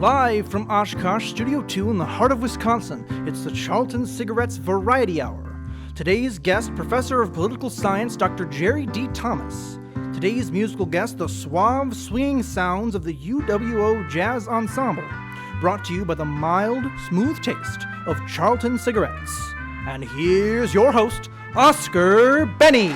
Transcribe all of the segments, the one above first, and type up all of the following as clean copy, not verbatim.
Live from Oshkosh, Studio 2 in the heart of Wisconsin, it's the Charlton Cigarettes Variety Hour. Today's guest, Professor of Political Science, Dr. Jerry D. Thomas. Today's musical guest, the suave, swinging sounds of the UWO Jazz Ensemble. Brought to you by the mild, smooth taste of Charlton Cigarettes. And here's your host, Oscar Benny.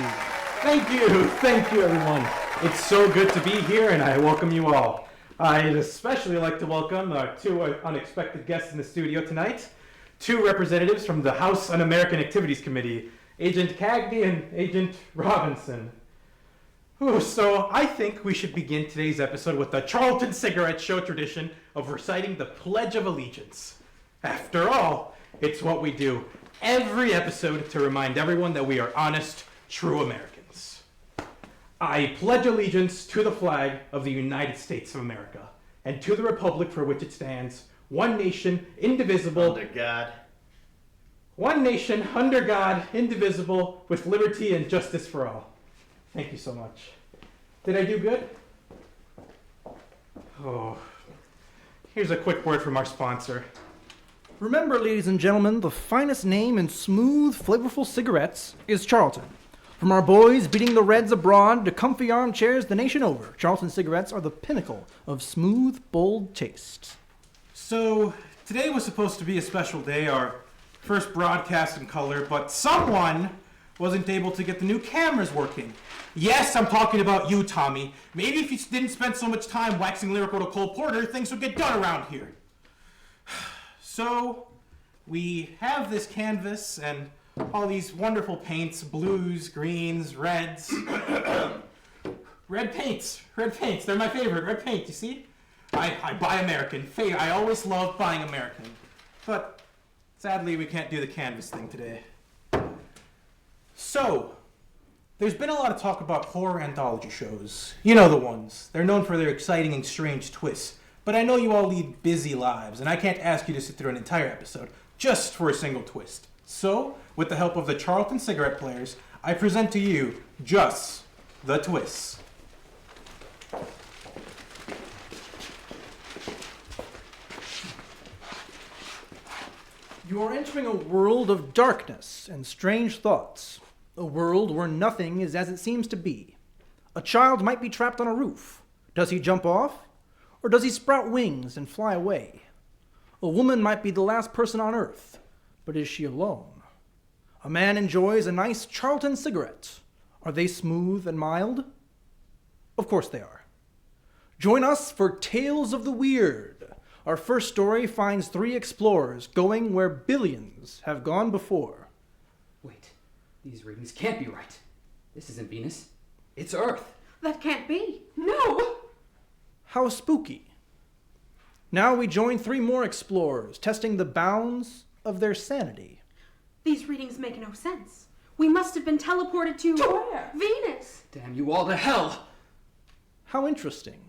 Thank you everyone. It's so good to be here and I welcome you all. I'd especially like to welcome our two unexpected guests in the studio tonight. Two representatives from the House Un-American Activities Committee, Agent Cagney and Agent Robinson. So I think we should begin today's episode with the Charlton Cigarette Show tradition of reciting the Pledge of Allegiance. After all, it's what we do every episode to remind everyone that we are honest, true Americans. I pledge allegiance to the flag of the United States of America and to the republic for which it stands, one nation, indivisible, under God. One nation, under God, indivisible, with liberty and justice for all. Thank you so much. Did I do good? Oh. Here's a quick word from our sponsor. Remember, ladies and gentlemen, the finest name in smooth, flavorful cigarettes is Charlton. From our boys beating the Reds abroad to comfy armchairs the nation over, Charlton cigarettes are the pinnacle of smooth, bold taste. So, today was supposed to be a special day, our first broadcast in color, but someone wasn't able to get the new cameras working. Yes, I'm talking about you, Tommy. Maybe if you didn't spend so much time waxing lyrical to Cole Porter, things would get done around here. So, we have this canvas and all these wonderful paints, blues, greens, reds. Red paints, they're my favorite, red paint, you see? I buy American, I always love buying American. But sadly, we can't do the canvas thing today. So, there's been a lot of talk about horror anthology shows. You know the ones. They're known for their exciting and strange twists. But I know you all lead busy lives, and I can't ask you to sit through an entire episode just for a single twist. So, with the help of the Charlton cigarette players, I present to you just the twists. You are entering a world of darkness and strange thoughts. A world where nothing is as it seems to be. A child might be trapped on a roof. Does he jump off? Or does he sprout wings and fly away? A woman might be the last person on earth. But is she alone? A man enjoys a nice Charlton cigarette. Are they smooth and mild? Of course they are. Join us for Tales of the Weird. Our first story finds three explorers going where billions have gone before. Wait, these readings can't be right. This isn't Venus. It's Earth. That can't be. No! How spooky. Now we join three more explorers, testing the bounds of their sanity. These readings make no sense. We must have been teleported to where? Venus. Damn you all to hell! How interesting.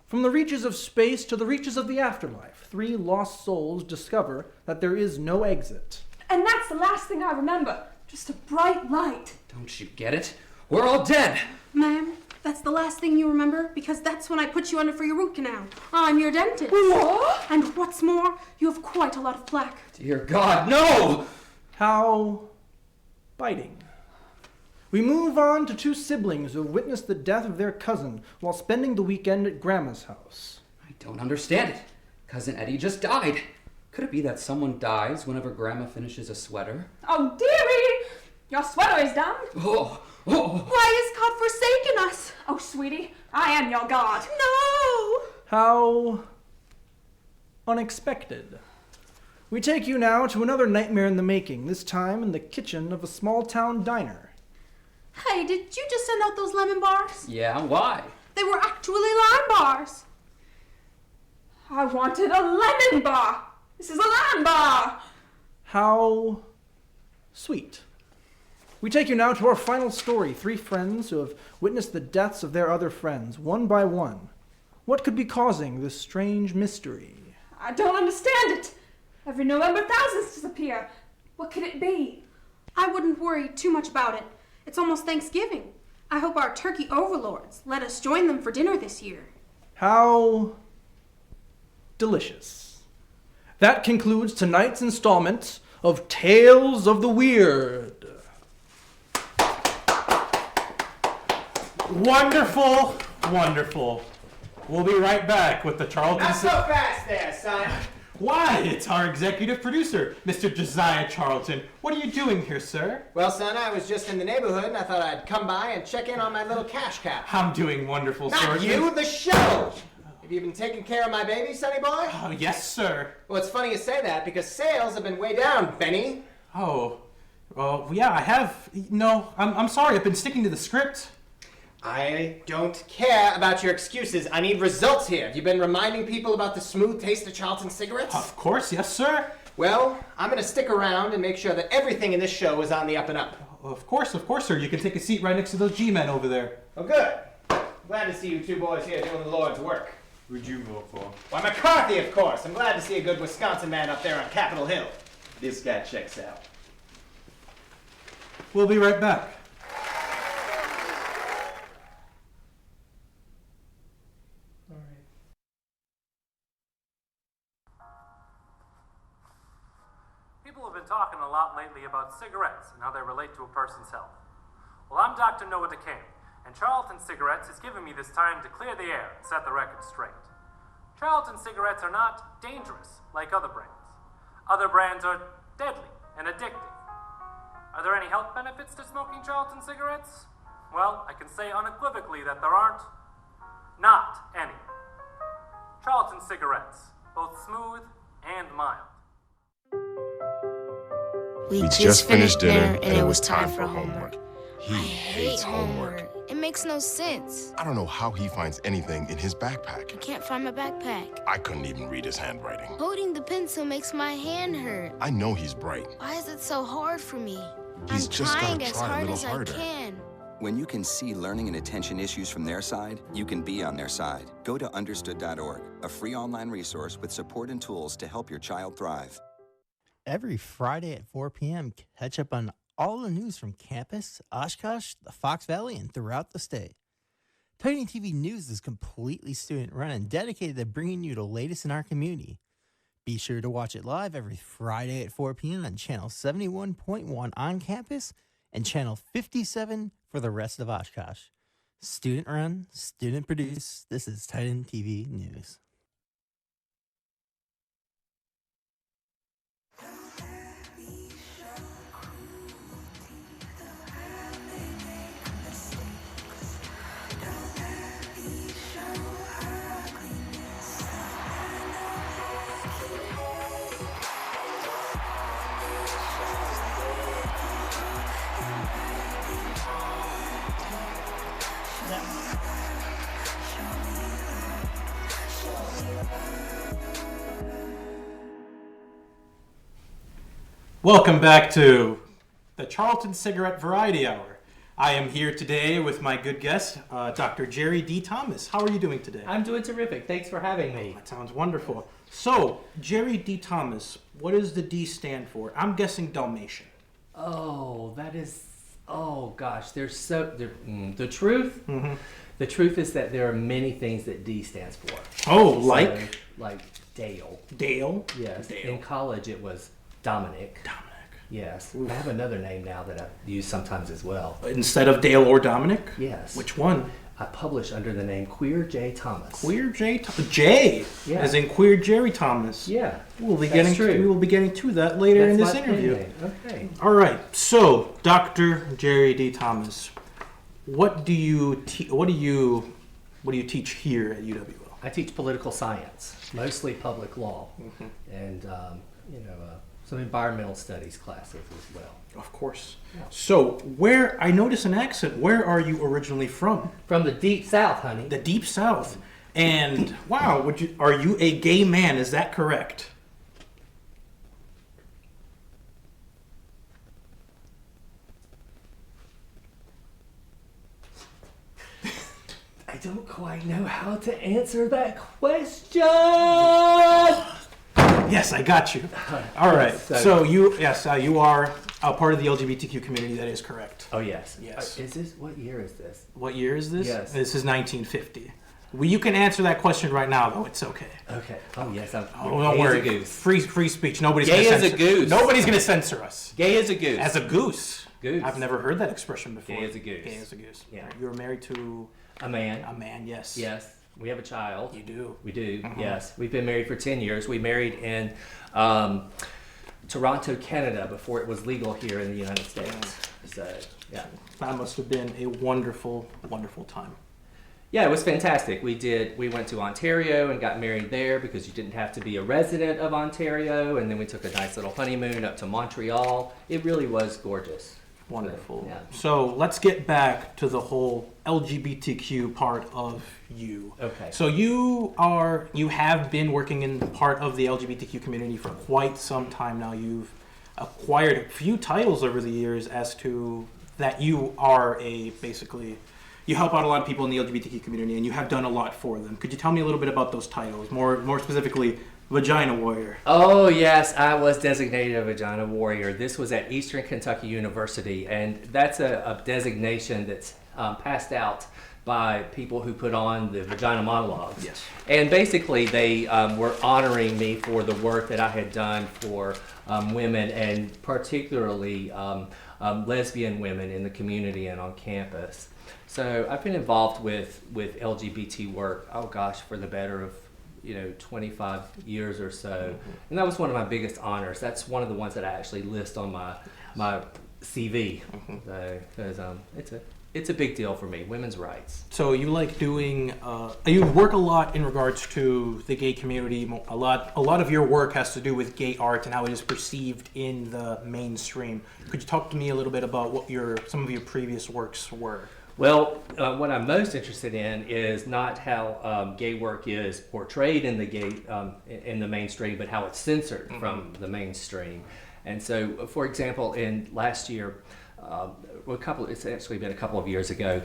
From the reaches of space to the reaches of the afterlife, three lost souls discover that there is no exit. And that's the last thing I remember. Just a bright light. Don't you get it? We're all dead! Ma'am, that's the last thing you remember because that's when I put you under for your root canal. I'm your dentist. What? And what's more, you have quite a lot of plaque. Dear God, no! How biting. We move on to two siblings who have witnessed the death of their cousin while spending the weekend at Grandma's house. I don't understand it. Cousin Eddie just died. Could it be that someone dies whenever Grandma finishes a sweater? Oh, dearie! Your sweater is done. Oh! Why has God forsaken us? Oh, sweetie, I am your God. No! How unexpected. We take you now to another nightmare in the making, this time in the kitchen of a small-town diner. Hey, did you just send out those lemon bars? Yeah, why? They were actually lime bars. I wanted a lemon bar. This is a lime bar. How sweet. We take you now to our final story, three friends who have witnessed the deaths of their other friends, one by one. What could be causing this strange mystery? I don't understand it. Every November thousands disappear. What could it be? I wouldn't worry too much about it. It's almost Thanksgiving. I hope our turkey overlords let us join them for dinner this year. How delicious. That concludes tonight's installment of Tales of the Weird. Wonderful, wonderful. We'll be right back with the Charlton... Not so fast there, son. Why, it's our executive producer, Mr. Josiah Charlton. What are you doing here, sir? Well, son, I was just in the neighborhood, and I thought I'd come by and check in on my little cash cow. I'm doing wonderful, sir. Not you, the show! Have you been taking care of my baby, sonny boy? Oh, yes, sir. Well, it's funny you say that, because sales have been way down, Benny. Oh, well, yeah, I have. No, I'm sorry. I've been sticking to the script. I don't care about your excuses. I need results here. Have you been reminding people about the smooth taste of Charlton cigarettes? Of course, yes, sir. Well, I'm going to stick around and make sure that everything in this show is on the up and up. Of course, sir. You can take a seat right next to those G-men over there. Oh, good. Glad to see you two boys here doing the Lord's work. Who'd you vote for? Why, McCarthy, of course. I'm glad to see a good Wisconsin man up there on Capitol Hill. This guy checks out. We'll be right back. People have been talking a lot lately about cigarettes and how they relate to a person's health. Well, I'm Dr. Noah DeCane, and Charlton Cigarettes has given me this time to clear the air and set the record straight. Charlton cigarettes are not dangerous like other brands. Other brands are deadly and addictive. Are there any health benefits to smoking Charlton cigarettes? Well, I can say unequivocally that there aren't. Not any. Charlton cigarettes, both smooth and mild. We just finished dinner and it was time for homework. He hates homework. It makes no sense. I don't know how he finds anything in his backpack. I can't find my backpack. I couldn't even read his handwriting. Holding the pencil makes my hand hurt. I know he's bright. Why is it so hard for me? He's I'm just gotta trying as try a hard little as harder. I can. When you can see learning and attention issues from their side, you can be on their side. Go to understood.org, a free online resource with support and tools to help your child thrive. Every Friday at 4 p.m., catch up on all the news from campus, Oshkosh, the Fox Valley, and throughout the state. Titan TV News is completely student-run and dedicated to bringing you the latest in our community. Be sure to watch it live every Friday at 4 p.m. on Channel 71.1 on campus and Channel 57 for the rest of Oshkosh. Student-run, student-produced, this is Titan TV News. Welcome back to the Charlton Cigarette Variety Hour. I am here today with my good guest, Dr. Jerry D. Thomas. How are you doing today? I'm doing terrific. Thanks for having me. That sounds wonderful. So, Jerry D. Thomas, what does the D stand for? I'm guessing Dalmatian. Oh, that is... Oh, gosh. The truth? Mm-hmm. The truth is that there are many things that D stands for. Oh, like? Like Dale. Dale? Yes. Dale. In college, it was Dominic. Yes. Oof. I have another name now that I use sometimes as well. Instead of Dale or Dominic? Yes. Which one? I publish under the name Queer J. Thomas. Queer J. Thomas. J? Yeah. As in Queer Jerry Thomas. Yeah. We will be getting to that later in this interview. Okay. All right. So, Dr. Jerry D. Thomas, what do you teach here at UWL? I teach political science, mostly public law, and some environmental studies classes as well. Of course. Yeah. So, I notice an accent. Where are you originally from? From the deep south, honey. The deep south. And wow, are you a gay man? Is that correct? I don't quite know how to answer that question. Yes, I got you. All right. So you are a part of the LGBTQ community. That is correct. Oh yes. Yes. What year is this? What year is this? Yes. This is 1950. Well, you can answer that question right now, though. It's okay. Okay. Oh yes. I'm Don't gay worry. as a goose. Free speech. Nobody's Gay gonna as a censor. goose. Nobody's going to censor us. Gay as a goose. As a goose. Goose. I've never heard that expression before. Gay as a goose. Gay as a goose. Yeah. You're married to a man. A man. Yes. Yes. We have a child. You do. We do. Mhm. Yes. We've been married for 10 years. We married in Toronto, Canada, before it was legal here in the United States. So yeah. That must have been a wonderful, wonderful time. Yeah, it was fantastic. We went to Ontario and got married there because you didn't have to be a resident of Ontario, and then we took a nice little honeymoon up to Montreal. It really was gorgeous. Wonderful. So, yeah. So let's get back to the whole LGBTQ part of you. Okay. So you have been working in part of the LGBTQ community for quite some time now. You've acquired a few titles over the years as to that you are you help out a lot of people in the LGBTQ community, and you have done a lot for them. Could you tell me a little bit about those titles, more specifically, Vagina Warrior? Oh yes, I was designated a Vagina Warrior. This was at Eastern Kentucky University, and that's a designation that's passed out by people who put on the Vagina Monologues. Yes. And basically they were honoring me for the work that I had done for women, and particularly lesbian women in the community and on campus. So I've been involved with LGBT work, oh gosh, for the better of 25 years or so. Mm-hmm. And that was one of my biggest honors. That's one of the ones that I actually list on my CV. Mm-hmm. So, because it's a big deal for me, women's rights. So you like doing, you work a lot in regards to the gay community. A lot of your work has to do with gay art and how it is perceived in the mainstream. Could you talk to me a little bit about what some of your previous works were? Well, what I'm most interested in is not how gay work is portrayed in in the mainstream, but how it's censored from the mainstream. And so, for example, in last year, it's actually been a couple of years ago,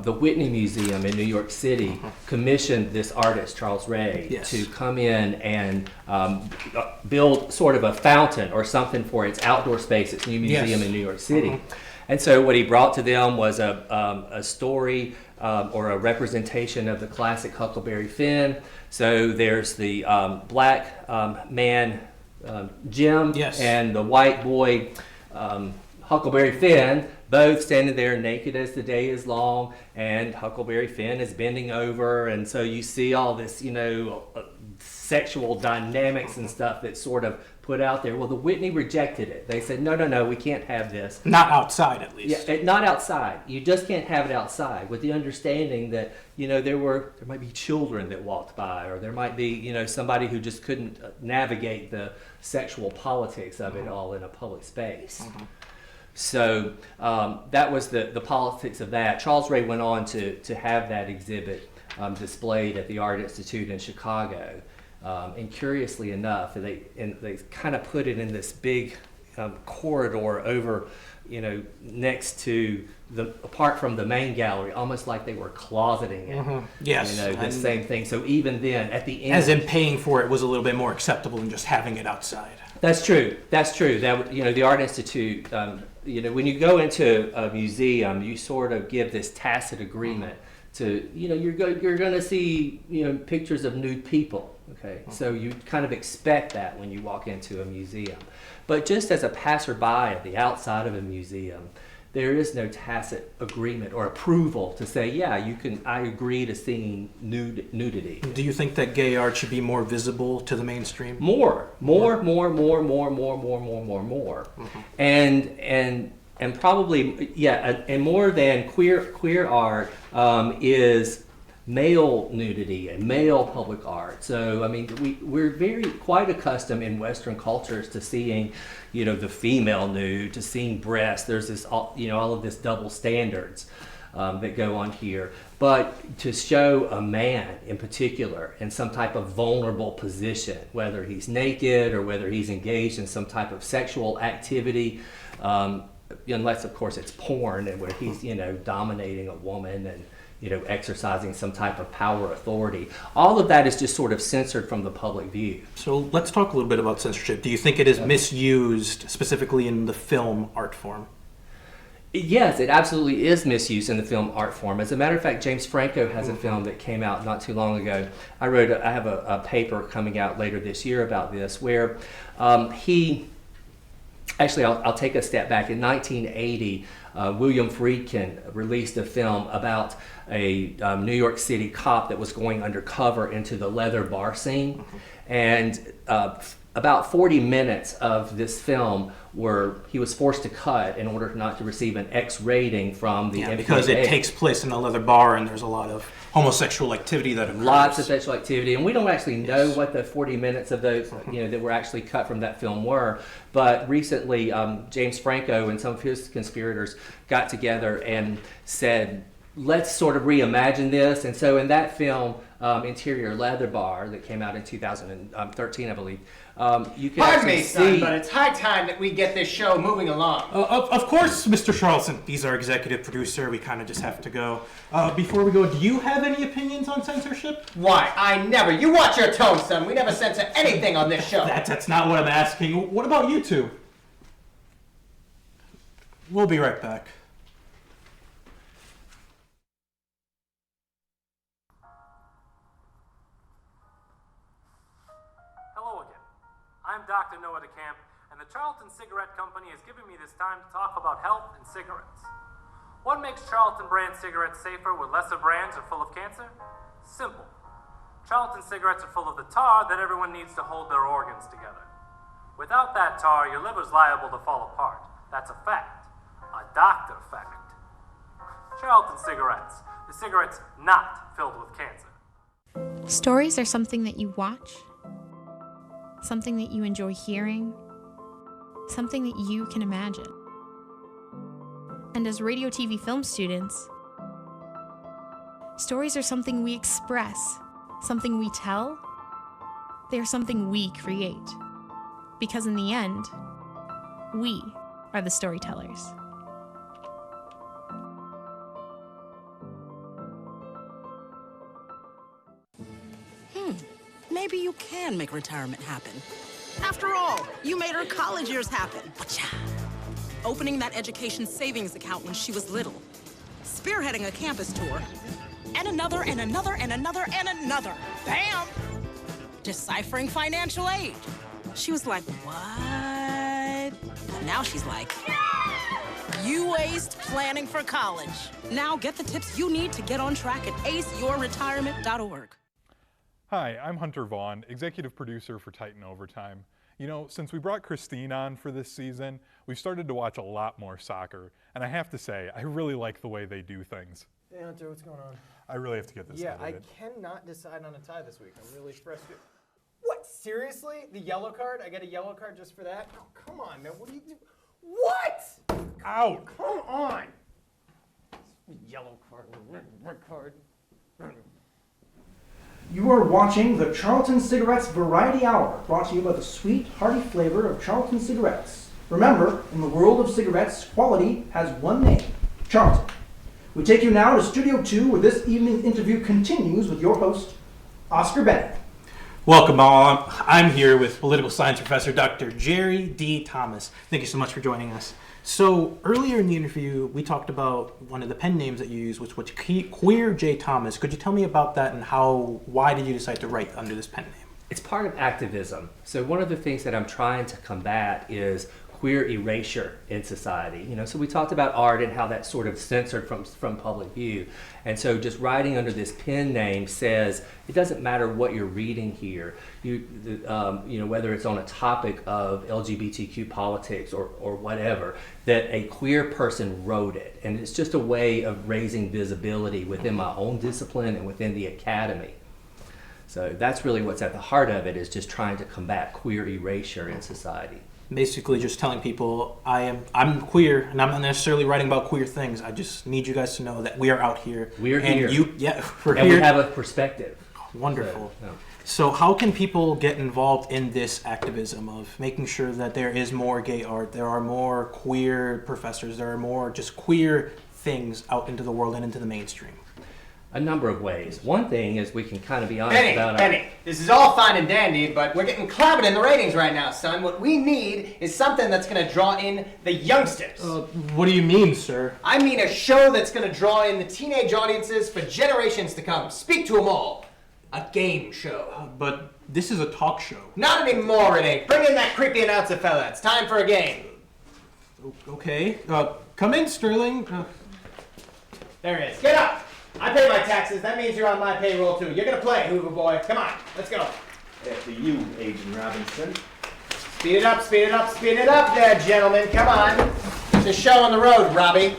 the Whitney Museum in New York City commissioned this artist, Charles Ray, Yes. to come in and build sort of a fountain or something for its outdoor space, its new museum Yes. in New York City. And so what he brought to them was a story or a representation of the classic Huckleberry Finn. So there's the black man, Jim, Yes. and the white boy, Huckleberry Finn, both standing there naked as the day is long, and Huckleberry Finn is bending over, and so you see all this, sexual dynamics and stuff that's sort of put out there. Well, the Whitney rejected it. They said, no, we can't have this. Not outside, at least. Yeah, not outside. You just can't have it outside, with the understanding that, there might be children that walked by, or there might be, somebody who just couldn't navigate the sexual politics of it all in a public space. So that was the politics of that. Charles Ray went on to have that exhibit displayed at the Art Institute in Chicago. And curiously enough, they kind of put it in this big corridor over, next to apart from the main gallery, almost like they were closeting it. Yes. The same thing. So even then, at the end, As in paying for it was a little bit more acceptable than just having it outside. That's true. That the Art Institute. When you go into a museum, you sort of give this tacit agreement to you're going to see pictures of nude people. Okay, so you kind of expect that when you walk into a museum, but just as a passerby at the outside of a museum, there is no tacit agreement or approval to say, yeah, I agree to seeing nudity. Do you think that gay art should be more visible to the mainstream? More, and probably and more than queer art is male nudity and male public art. So I mean, we're quite accustomed in Western cultures to seeing, the female nude, to seeing breasts. There's this all of this double standards that go on here. But to show a man in particular in some type of vulnerable position, whether he's naked or whether he's engaged in some type of sexual activity, unless of course it's porn and where he's dominating a woman and exercising some type of power authority. All of that is just sort of censored from the public view. So let's talk a little bit about censorship. Do you think it is misused specifically in the film art form? Yes, it absolutely is misuse in the film art form. As a matter of fact, James Franco has a film that came out not too long ago. I have a paper coming out later this year about this, where he, actually I'll take a step back. In 1980, William Friedkin released a film about a New York City cop that was going undercover into the leather bar scene. And about 40 minutes of this film were he was forced to cut in order not to receive an X rating from the MPAA. Because it takes place in a leather bar and there's a lot of homosexual activity that occurs. Lots of sexual activity, and we don't actually know what the 40 minutes of those that were actually cut from that film were. But recently, James Franco and some of his conspirators got together and said, let's sort of reimagine this. And so in that film, Interior Leather Bar, that came out in 2013, I believe, you can Pardon me, son, see... but it's high time that we get this show moving along. Of course, Mr. Charlton. He's our executive producer. We kind of just have to go. Before we go, do you have any opinions on censorship? Why, I never. You watch your tone, son. We never censor anything on this show. That's not what I'm asking. What about you two? We'll be right back. I'm Dr. Noah DeCamp, and the Charlton Cigarette Company has given me this time to talk about health and cigarettes. What makes Charlton brand cigarettes safer when lesser brands are full of cancer? Simple. Charlton cigarettes are full of the tar that everyone needs to hold their organs together. Without that tar, your liver's liable to fall apart. That's a fact. A doctor fact. Charlton cigarettes. The cigarette's not filled with cancer. Stories are something that you watch, something that you enjoy hearing, something that you can imagine. And as radio, TV, film students, stories are something we express, something we tell. They are something we create. Because in the end, we are the storytellers. Maybe you can make retirement happen. After all, you made her college years happen. Opening that education savings account when she was little. Spearheading a campus tour. And another, and another, and another, and another. Bam! Deciphering financial aid. She was like, what? But now she's like, you aced planning for college. Now get the tips you need to get on track at aceyourretirement.org. Hi, I'm Hunter Vaughn, executive producer for Titan Overtime. You know, since we brought Christine on for this season, we've started to watch a lot more soccer, and I have to say, I really like the way they do things. Hey Hunter, what's going on? I really have to get this edited. I cannot decide on a tie this week. I'm really frustrated. What, seriously? The yellow card? I get a yellow card just for that? Oh, come on, man, what do you do? What? Ow! Come on! Yellow card, red card. You are watching the Charlton Cigarettes Variety Hour, brought to you by the sweet, hearty flavor of Charlton cigarettes. Remember, in the world of cigarettes, quality has one name, Charlton. We take you now to Studio 2, where this evening's interview continues with your host, Oscar Bennett. Welcome all. I'm here with political science professor Dr. Jerry D. Thomas. Thank you so much for joining us. So earlier in the interview, we talked about one of the pen names that you use, which was Queer J. Thomas. Could you tell me about that and why did you decide to write under this pen name? It's part of activism. So one of the things that I'm trying to combat is queer erasure in society. You know, so we talked about art and how that's sort of censored from public view. And so just writing under this pen name says it doesn't matter what you're reading here. You know, whether it's on a topic of LGBTQ politics or whatever, that a queer person wrote it. And it's just a way of raising visibility within my own discipline and within the academy. So that's really what's at the heart of it, is just trying to combat queer erasure in society. Basically just telling people I'm queer and I'm not necessarily writing about queer things. I just need you guys to know that we are out here. We're and here. We're and here. we have a perspective. Wonderful. So, So how can people get involved in this activism of making sure that there is more gay art, there are more queer professors, there are more just queer things out into the world and into the mainstream? a number of ways. One thing is we can kind of be honest about Penny, this is all fine and dandy, but we're getting clobbered in the ratings right now, son. What we need is something that's going to draw in the youngsters. What do you mean, sir? I mean a show that's going to draw in the teenage audiences for generations to come. Speak to them all. A game show. But this is a talk show. Not anymore, it ain't. Bring in that creepy announcer fella. It's time for a game. Okay. Come in, Sterling. There he is. Get up! I pay my taxes. That means you're on my payroll, too. You're going to play, Hoover boy. Come on, let's go. After you, Agent Robinson. Speed it up, speed it up, speed it up there, gentlemen. Come on. It's a show on the road, Robbie.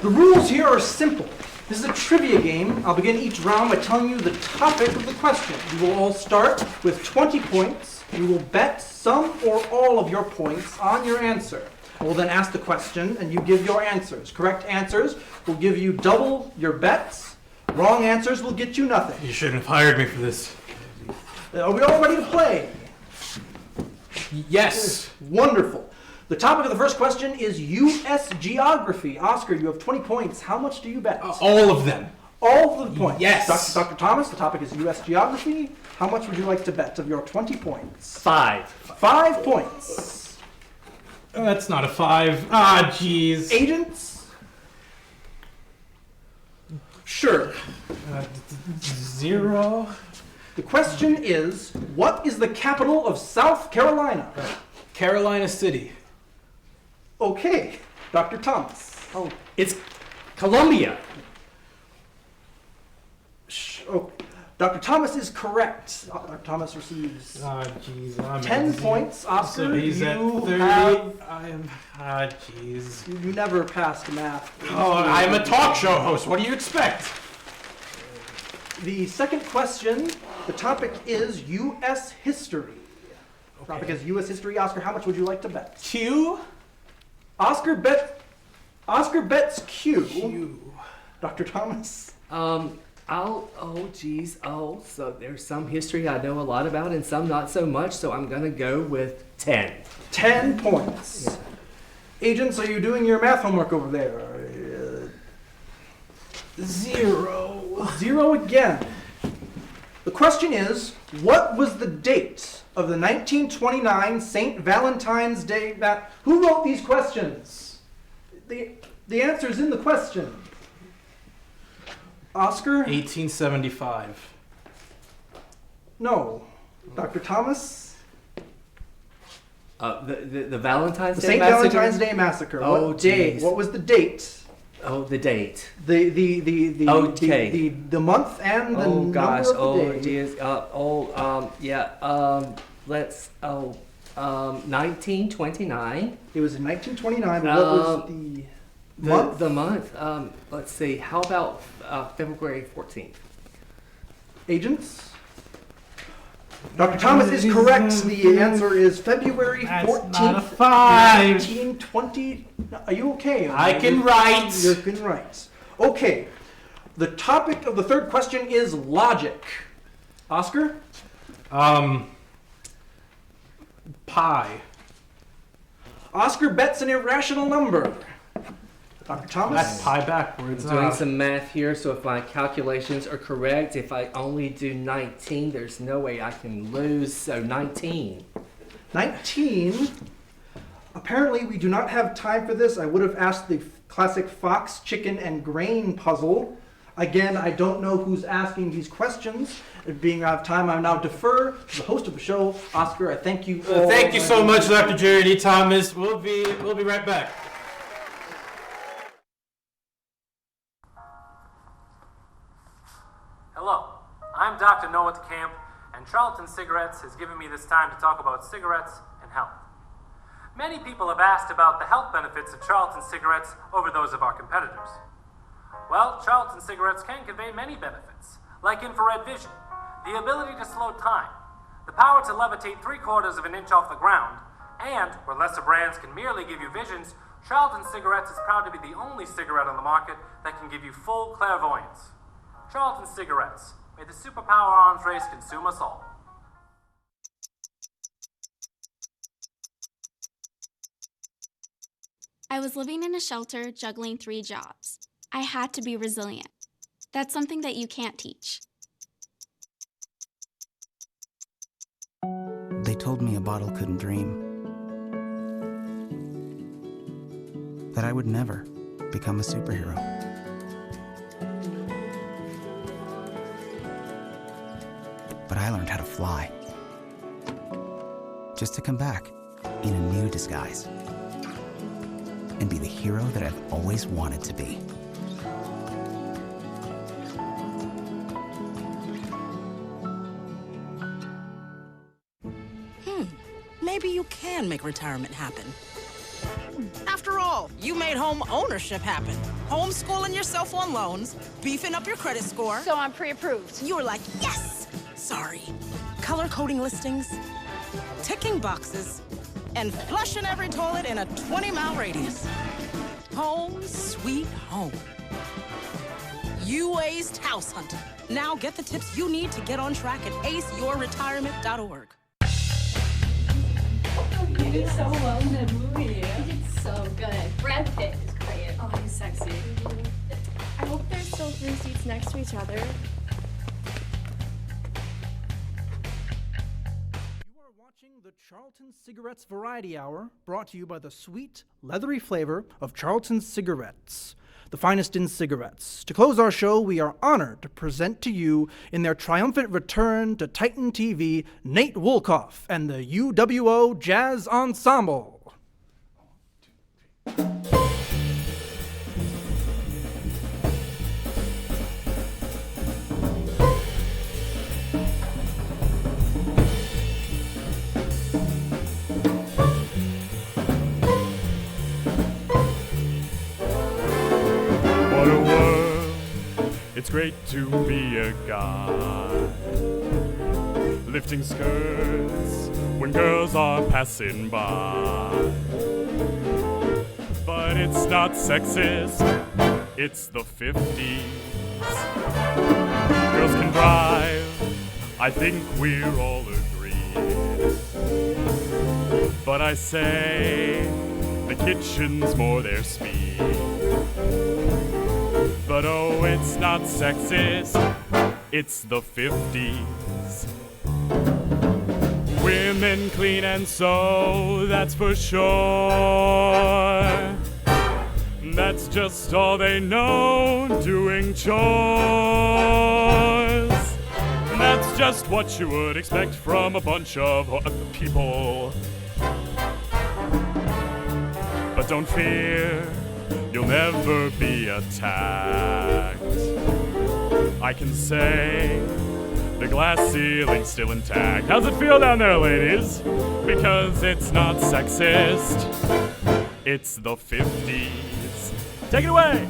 The rules here are simple. This is a trivia game. I'll begin each round by telling you the topic of the question. You will all start with 20 points. You will bet some or all of your points on your answer. I will then ask the question, and you give your answers. Correct answers will give you double your bets. Wrong answers will get you nothing. You shouldn't have hired me for this. Are we all ready to play? Yes. Wonderful. The topic of the first question is U.S. geography. Oscar, you have 20 points. How much do you bet? All of them. All of the points. Yes. Dr. Thomas, the topic is U.S. geography. How much would you like to bet of your 20 points? 5. 5 points. That's not a 5. Ah, jeez. Agents? Sure. 0. The question is, what is the capital of South Carolina? Carolina City. Okay. Dr. Thomas. Oh, it's Columbia. Oh, Dr. Thomas is correct. Dr. Thomas receives Ah, jeez. I'm 10 points. Oscar, So he's at you 30. have... I'm... Ah, jeez. You never passed math. Oh, I'm a talk show host. What do you expect? The second question, the topic is U.S. history. The topic is U.S. history. Oscar, how much would you like to bet? Q? Oscar bets Q. Dr. Thomas? So there's some history I know a lot about and some not so much, so I'm going to go with 10. 10 points. Yeah. Agents, are you doing your math homework over there? 0. 0 again. The question is, what was the date of the 1929 St. Valentine's Day? Who wrote these questions? The answer's in the question. Oscar? 1875. No. Dr. Thomas? The Valentine's Day St. Massacre? Valentine's Day Massacre. Oh, what day? What was the date? Oh, the date. The month and the oh gosh. number of Oh the day. Let's 1929. It was in 1929. But what was the month? The month. Let's see. How about February 14th? Agents? Dr. Thomas is correct. The answer is February 14th, not a 5. 1920. Are you okay? I can write. You can write. Okay. The topic of the third question is logic. Oscar? Pi. Oscar bets an irrational number. Dr. Thomas? That's pi backwards. I'm doing some math here, so if my calculations are correct, if I only do 19, there's no way I can lose, so 19. 19? Apparently we do not have time for this. I would have asked the classic fox, chicken, and grain puzzle. Again, I don't know who's asking these questions. Being out of time, I now defer to the host of the show, Oscar. I thank you all. Thank you so much, Dr. Jerry D. Thomas. We'll be right back. Hello, I'm Dr. Noah DeCamp, and Charlton Cigarettes has given me this time to talk about cigarettes and health. Many people have asked about the health benefits of Charlton cigarettes over those of our competitors. Well, Charlton cigarettes can convey many benefits, like infrared vision, the ability to slow time, the power to levitate 3/4 of an inch off the ground, and, where lesser brands can merely give you visions, Charlton Cigarettes is proud to be the only cigarette on the market that can give you full clairvoyance. Charlton Cigarettes. May the superpower arms race consume us all. I was living in a shelter juggling 3 jobs. I had to be resilient. That's something that you can't teach. They told me a bottle couldn't dream. That I would never become a superhero. But I learned how to fly. Just to come back in a new disguise. And be the hero that I've always wanted to be. Maybe you can make retirement happen. After all, you made home ownership happen. Homeschooling yourself on loans, beefing up your credit score. So I'm pre-approved. You were like, yes! Sorry. Color coding listings, ticking boxes, and flushing every toilet in a 20-mile radius. Home sweet home. You aced house hunting. Now get the tips you need to get on track at aceyourretirement.org. You did so well in that movie. You did so good. Brad Pitt is great. Oh, he's sexy. I hope there's still 3 seats next to each other. You are watching the Charlton Cigarettes Variety Hour, brought to you by the sweet, leathery flavor of Charlton Cigarettes, the finest in cigarettes. To close our show, we are honored to present to you, in their triumphant return to Titan TV, Nate Wolkoff and the UWO Jazz Ensemble. What a world, it's great to be a guy. Lifting skirts when girls are passing by. But it's not sexist, it's the 50s. Girls can drive, I think we're all agreed. But I say, the kitchen's more their speed. But oh, it's not sexist, it's the 50s. Women clean and sew, that's for sure. That's just all they know, doing chores. That's just what you would expect from a bunch of people. But don't fear, you'll never be attacked. I can say the glass ceiling's still intact. How's it feel down there, ladies? Because it's not sexist, it's the 50s. Take it away!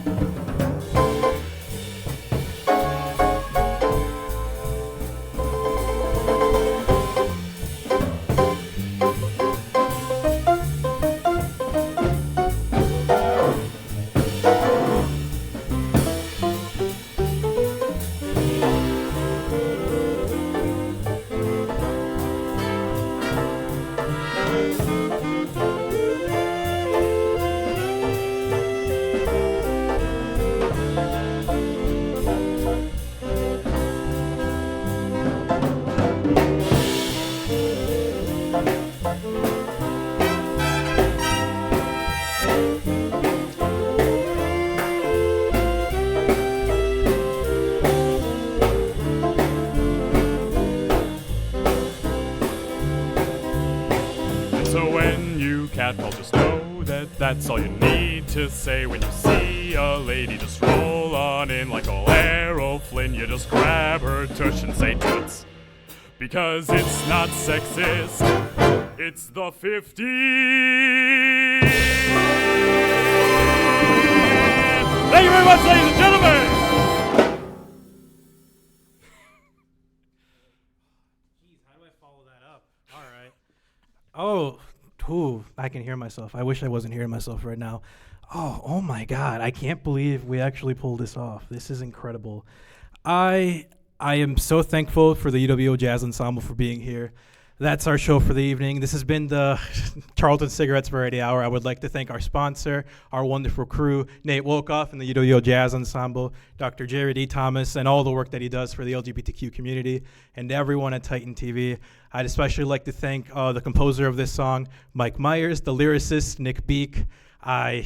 Catcall, just know that that's all you need to say when you see a lady. Just roll on in like old Errol Flynn. You just grab her tush and say toots. Because it's not sexist, it's the 50s. Thank you very much, ladies and gentlemen. Jeez, how do I follow that up? All right. Oh. Ooh, I can hear myself. I wish I wasn't hearing myself right now. Oh my God. I can't believe we actually pulled this off. This is incredible. I am so thankful for the UWO Jazz Ensemble for being here. That's our show for the evening. This has been the Charlton Cigarettes Variety Hour. I would like to thank our sponsor, our wonderful crew, Nate Wolkoff and the Yo-Yo Jazz Ensemble, Dr. Jared E. Thomas, and all the work that he does for the LGBTQ community, and everyone at Titan TV. I'd especially like to thank the composer of this song, Mike Myers, the lyricist, Nick Beek. I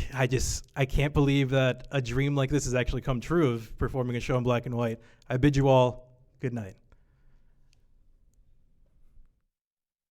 can't believe that a dream like this has actually come true of performing a show in black and white. I bid you all good night.